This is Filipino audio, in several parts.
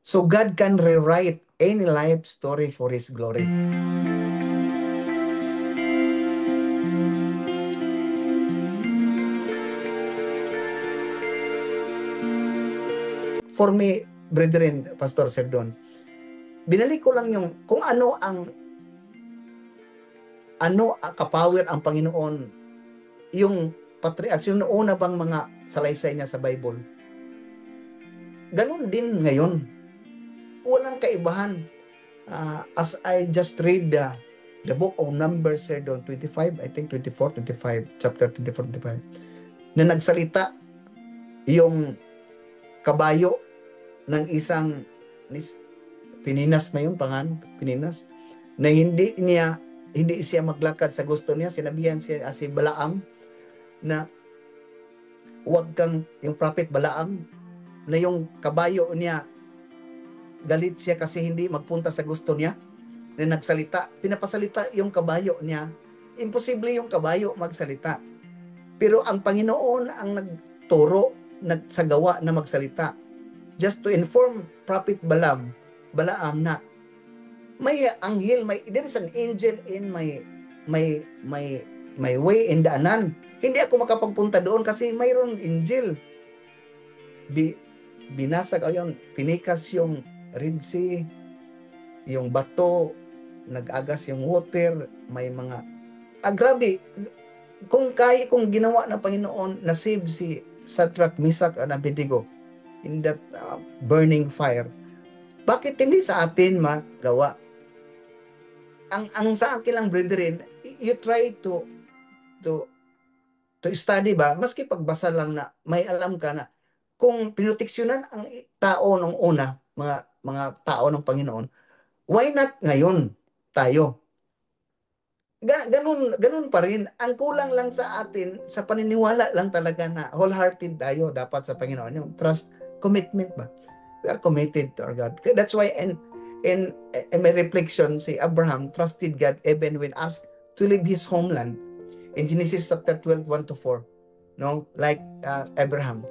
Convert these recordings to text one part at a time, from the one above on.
So God can rewrite any life story for His glory. For me, brethren, Pastor Serdon, binalik ko lang yung kung ano kapower ang Panginoon, yung patriarchs, yung una bang mga salaysay niya sa Bible. Ganun din ngayon. Walang kaibahan. As I just read the book of Numbers, Serdon 25, I think 24, 25, chapter 24, 25, na nagsalita yung kabayo ng isang Pininas na yun, Pininas, na hindi siya maglakad sa gusto niya. Sinabihan siya si Balaam na huwag kang, yung prophet Balaam, na yung kabayo niya, galit siya kasi hindi magpunta sa gusto niya, na nagsalita, pinapasalita yung kabayo niya. Imposible yung kabayo magsalita. Pero ang Panginoon ang nagturo, nagsagawa na magsalita. Just to inform prophet Balaam na may anghel, there is an angel in my way in daanan. Hindi ako makapagpunta doon kasi mayroon angel. Binasag ayun, pinikas yung Red Sea, yung bato, nag-agas yung water, may mga grabe. Kung ginawa ng Panginoon, na-save si Shadrach, Meshach, and Abednego in that burning fire, bakit hindi sa atin magawa? Ang sa akin lang, brethren, you try to study ba, maski pagbasa lang na may alam ka na kung pinoteksyonan ang tao nung una, mga tao ng Panginoon, why not ngayon tayo? Ganun pa rin. Ang kulang lang sa atin, sa paniniwala lang talaga na wholehearted tayo dapat sa Panginoon. Yung trust, commitment ba? We are committed to our God. That's why in my reflection, si Abraham trusted God even when asked to leave his homeland. In Genesis chapter 12, 1 to 4. No? Like Abraham.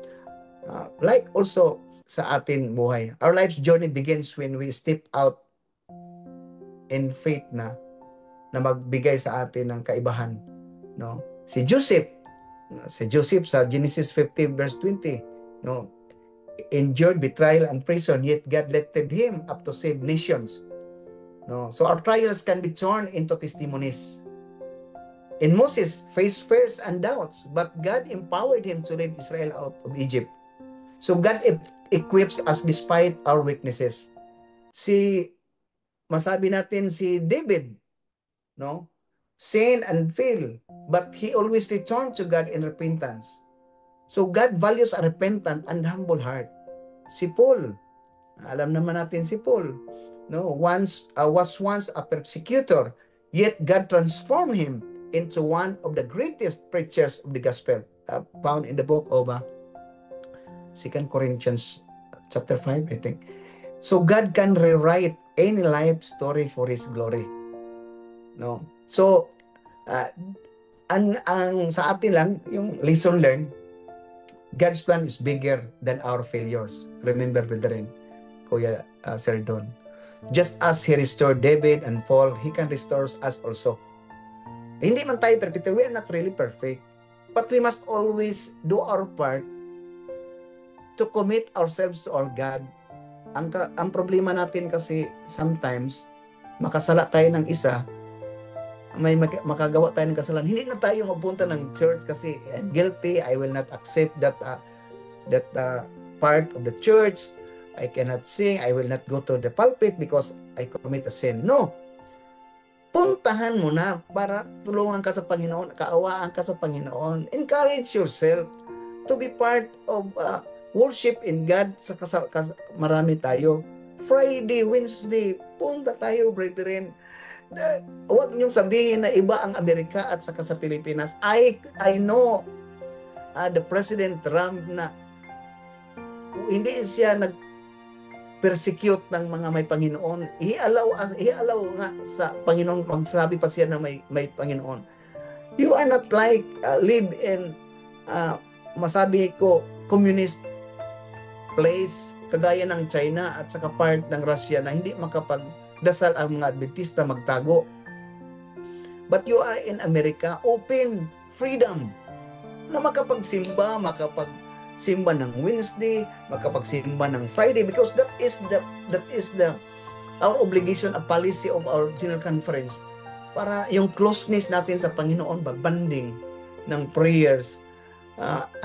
Like also sa atin buhay. Our life's journey begins when we step out in faith na magbigay sa atin ng kaibahan. No? Si Joseph sa Genesis 15 verse 20, no, endured betrayal and prison, yet God lifted him up to save nations. No? So our trials can be turned into testimonies. And Moses faced fears and doubts, but God empowered him to lead Israel out of Egypt. So God equips us despite our weaknesses. Masabi natin si David, no? Sin and fail, but he always returned to God in repentance. So God values a repentant and humble heart. Si Paul, alam naman natin si Paul, no? Was once a persecutor, yet God transformed him into one of the greatest preachers of the gospel, found in the book of 2 Corinthians chapter 5, I think. So God can rewrite any life story for His glory. No? So, ang sa atin lang, yung lesson learned, God's plan is bigger than our failures. Remember, brethren, Kuya Serdon. Just as He restored David and Paul, He can restore us also. Hindi man tayo perfect. We are not really perfect. But we must always do our part to commit ourselves to our God. Ang problema natin kasi sometimes, makasala tayo ng isa, may makagawa tayo ng kasalanan, hindi na tayo magpunta ng church kasi I'm guilty, I will not accept that part of the church, I cannot sing, I will not go to the pulpit because I commit a sin. No. Puntahan mo na para tulungan ka sa Panginoon, kaawaan ka sa Panginoon. Encourage yourself to be part of worship in God. Marami tayo. Friday, Wednesday, punta tayo, brethren. Huwag niyong sabihin na iba ang Amerika at saka sa Pilipinas. I know the President Trump na hindi siya persecute ng mga may Panginoon. He allow nga sa Panginoon, magsabi pa siya na may Panginoon. You are not like live in masabi ko communist place kagaya ng China at saka part ng Russia na hindi makapagdasal ang mga Adventista, magtago. But you are in America, open, freedom, na makapagsimba ng Wednesday, makapagsimba ng Friday, because that is the our obligation, a policy of our General Conference, para yung closeness natin sa Panginoon, banding ng prayers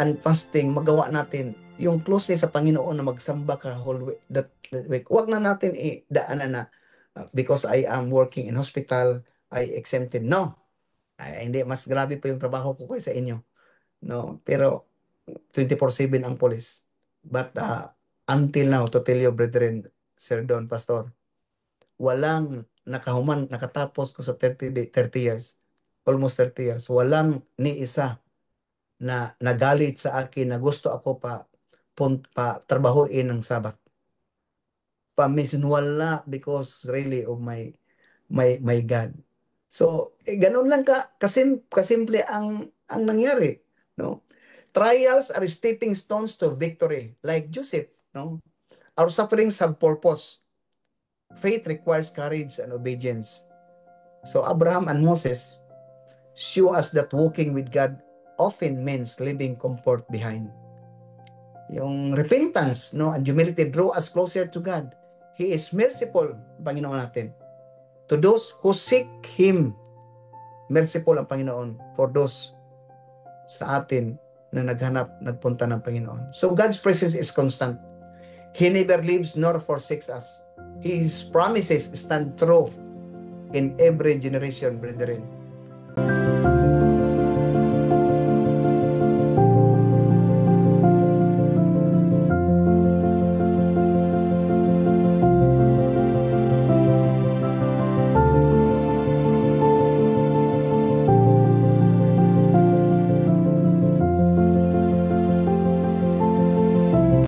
and fasting, magawa natin yung closeness sa Panginoon na magsamba ka whole week, that week. Huwag na natin idaanan na because I am working in hospital, I exempted. No. Hindi, mas grabe pa yung trabaho ko kaysa inyo. No, pero 24/7 ang police. But until now, to tell you, brethren, Sir Don, Pastor, walang nakatapos ko sa 30 years, almost 30 years, walang ni isa na nagalit sa akin na gusto ako pa trabahuin ng Sabat. Paminsan wala, because really of my God. So, ganun lang kasimple ang nangyari, no? Trials are stepping stones to victory, like Joseph, no? Our sufferings have purpose. Faith requires courage and obedience. So, Abraham and Moses show us that walking with God often means leaving comfort behind. Yung repentance, no, and humility draw us closer to God. He is merciful, Panginoon natin. To those who seek Him, merciful ang Panginoon for those sa atin na nagpunta ng Panginoon. So God's presence is constant. He never leaves nor forsakes us. His promises stand true in every generation, brethren.